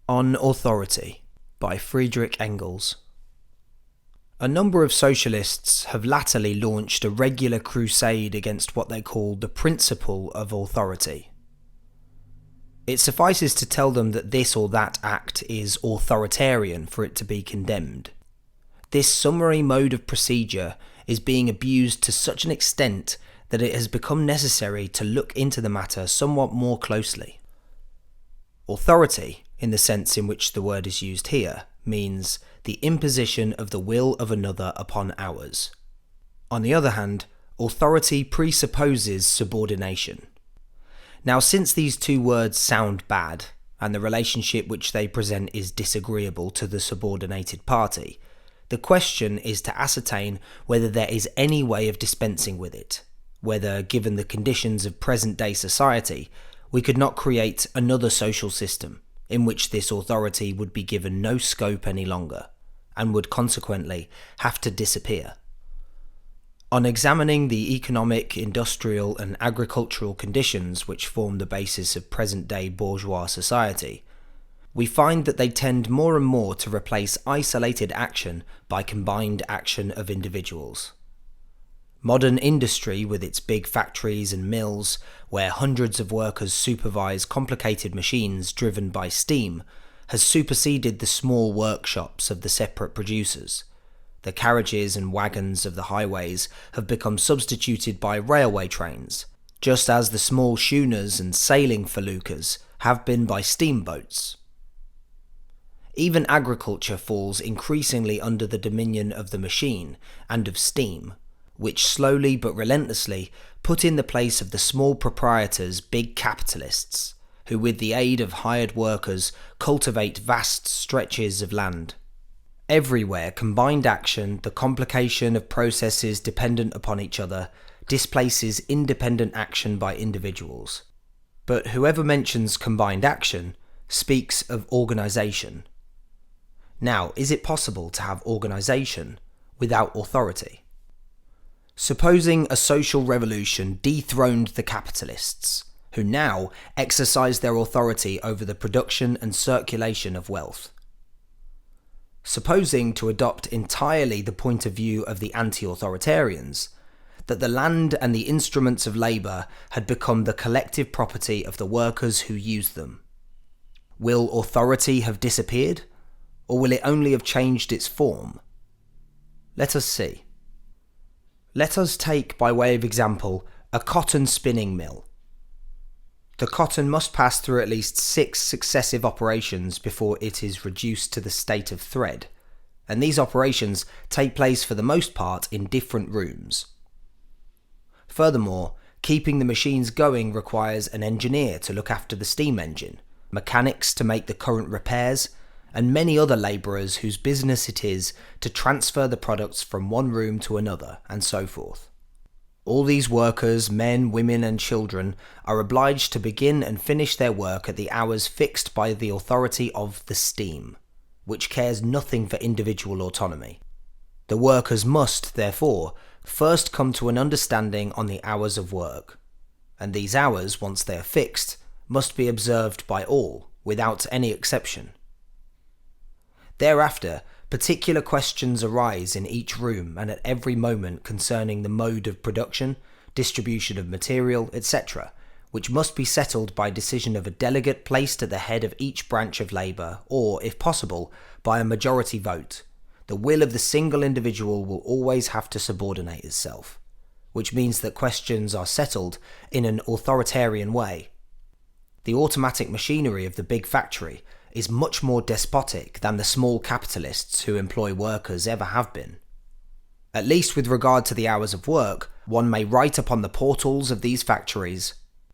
On Authority by Friedrich Engels. A number of socialists have latterly launched a regular crusade against what they call the principle of authority. It suffices to tell them that this or that act is authoritarian for it to be condemned. This summary mode of procedure is being abused to such an extent that it has become necessary to look into the matter somewhat more closely. Authority, in the sense in which the word is used here, means the imposition of the will of another upon ours. On the other hand, authority presupposes subordination. Now, since these two words sound bad, and the relationship which they present is disagreeable to the subordinated party, the question is to ascertain whether there is any way of dispensing with it, whether, given the conditions of present-day society, we could not create another social system in which this authority would be given no scope any longer, and would consequently have to disappear. On examining the economic, industrial and agricultural conditions which form the basis of present-day bourgeois society, we find that they tend more and more to replace isolated action by combined action of individuals. Modern industry, with its big factories and mills, where hundreds of workers supervise complicated machines driven by steam, has superseded the small workshops of the separate producers. The carriages and wagons of the highways have become substituted by railway trains, just as the small schooners and sailing feluccas have been by steamboats. Even agriculture falls increasingly under the dominion of the machine and of steam, which slowly but relentlessly put in the place of the small proprietors big capitalists, who with the aid of hired workers cultivate vast stretches of land. Everywhere combined action, the complication of processes dependent upon each other, displaces independent action by individuals. But whoever mentions combined action speaks of organisation. Now, is it possible to have organisation without authority? Supposing a social revolution dethroned the capitalists, who now exercise their authority over the production and circulation of wealth. Supposing, to adopt entirely the point of view of the anti-authoritarians, that the land and the instruments of labour had become the collective property of the workers who use them. Will authority have disappeared, or will it only have changed its form? Let us see. Let us take, by way of example, a cotton spinning mill. The cotton must pass through at least 6 successive operations before it is reduced to the state of thread, and these operations take place for the most part in different rooms. Furthermore, keeping the machines going requires an engineer to look after the steam engine, mechanics to make the current repairs, and many other labourers whose business it is to transfer the products from one room to another, and so forth. All these workers, men, women and children, are obliged to begin and finish their work at the hours fixed by the authority of the steam, which cares nothing for individual autonomy. The workers must, therefore, first come to an understanding on the hours of work, and these hours, once they are fixed, must be observed by all, without any exception. Thereafter, particular questions arise in each room and at every moment concerning the mode of production, distribution of material, etc., which must be settled by decision of a delegate placed at the head of each branch of labour, or, if possible, by a majority vote. The will of the single individual will always have to subordinate itself, which means that questions are settled in an authoritarian way. The automatic machinery of the big factory is much more despotic than the small capitalists who employ workers ever have been. At least with regard to the hours of work, one may write upon the portals of these factories,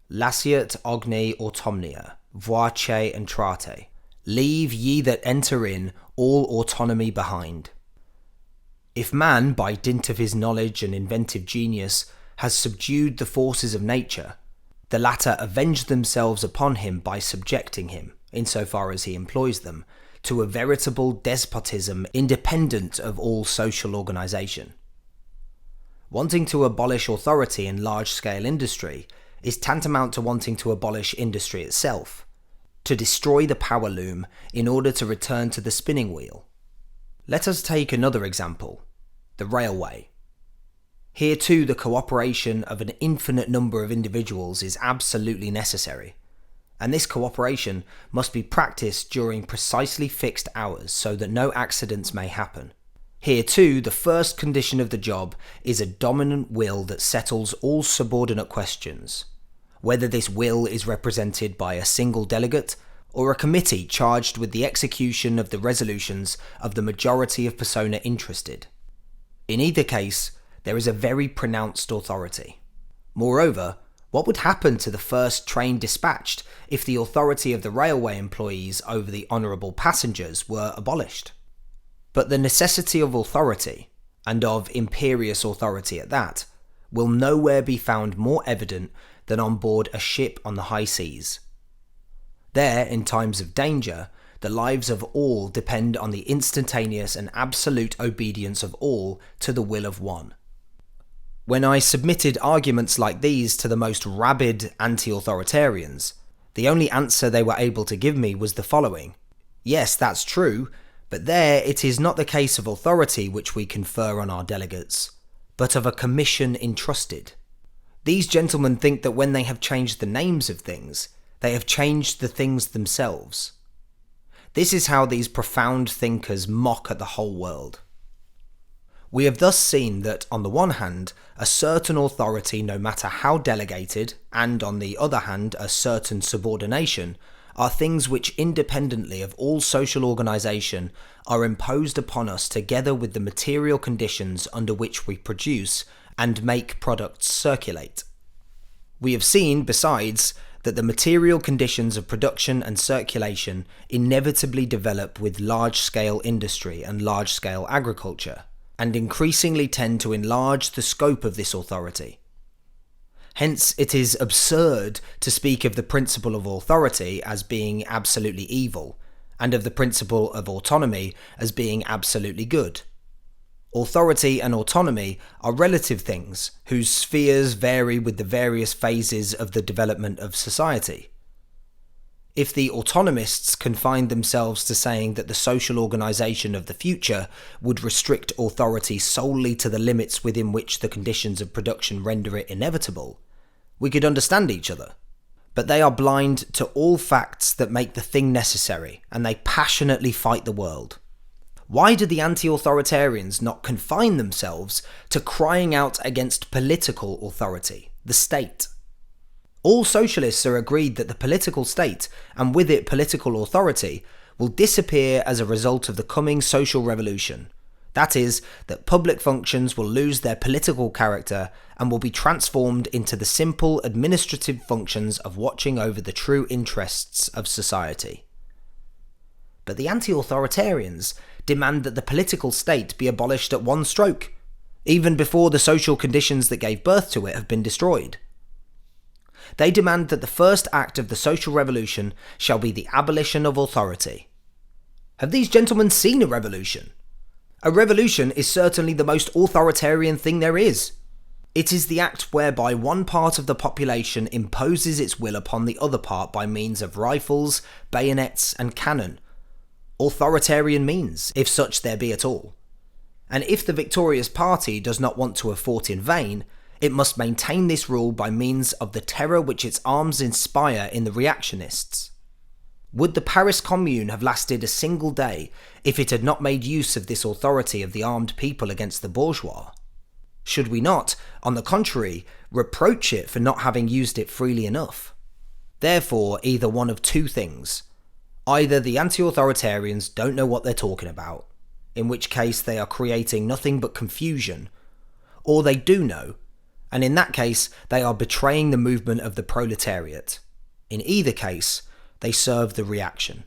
"Lasciat ogni automnia, voce entrate," leave ye that enter in all autonomy behind. If man, by dint of his knowledge and inventive genius, has subdued the forces of nature, the latter avenge themselves upon him by subjecting him, insofar as he employs them, to a veritable despotism independent of all social organisation. Wanting to abolish authority in large-scale industry is tantamount to wanting to abolish industry itself. to destroy the power loom in order to return to the spinning wheel. Let us take another example, the railway. Here too, the cooperation of an infinite number of individuals is absolutely necessary, and this cooperation must be practiced during precisely fixed hours so that no accidents may happen. Here too, the first condition of the job is a dominant will that settles all subordinate questions, whether this will is represented by a single delegate or a committee charged with the execution of the resolutions of the majority of persona interested. In either case, there is a very pronounced authority. Moreover, what would happen to the first train dispatched if the authority of the railway employees over the honourable passengers were abolished? But the necessity of authority, and of imperious authority at that, will nowhere be found more evident than on board a ship on the high seas. There, in times of danger, the lives of all depend on the instantaneous and absolute obedience of all to the will of one. When I submitted arguments like these to the most rabid anti-authoritarians, the only answer they were able to give me was the following: yes, that's true, but there it is not the case of authority which we confer on our delegates, but of a commission entrusted. These gentlemen think that when they have changed the names of things, they have changed the things themselves. This is how these profound thinkers mock at the whole world. We have thus seen that, on the one hand, a certain authority, no matter how delegated, and on the other hand, a certain subordination, are things which, independently of all social organisation, are imposed upon us together with the material conditions under which we produce and make products circulate. We have seen, besides, that the material conditions of production and circulation inevitably develop with large-scale industry and large-scale agriculture, and increasingly tend to enlarge the scope of this authority. Hence, it is absurd to speak of the principle of authority as being absolutely evil, and of the principle of autonomy as being absolutely good. Authority and autonomy are relative things whose spheres vary with the various phases of the development of society. If the autonomists confined themselves to saying that the social organisation of the future would restrict authority solely to the limits within which the conditions of production render it inevitable, we could understand each other. But they are blind to all facts that make the thing necessary, and they passionately fight the world. Why do the anti-authoritarians not confine themselves to crying out against political authority, the state? All socialists are agreed that the political state, and with it political authority, will disappear as a result of the coming social revolution. That is, that public functions will lose their political character and will be transformed into the simple administrative functions of watching over the true interests of society. But the anti-authoritarians demand that the political state be abolished at one stroke, even before the social conditions that gave birth to it have been destroyed. They demand that the first act of the social revolution shall be the abolition of authority. Have these gentlemen seen a revolution? A revolution is certainly the most authoritarian thing there is. It is the act whereby one part of the population imposes its will upon the other part by means of rifles, bayonets, and cannon. Authoritarian means, if such there be at all. And if the victorious party does not want to have fought in vain, it must maintain this rule by means of the terror which its arms inspire in the reactionists. Would the Paris Commune have lasted a single day if it had not made use of this authority of the armed people against the bourgeois? Should we not, on the contrary, reproach it for not having used it freely enough? Therefore, either one of two things. Either the anti-authoritarians don't know what they're talking about, in which case they are creating nothing but confusion, or they do know, and in that case they are betraying the movement of the proletariat. In either case, they serve the reaction.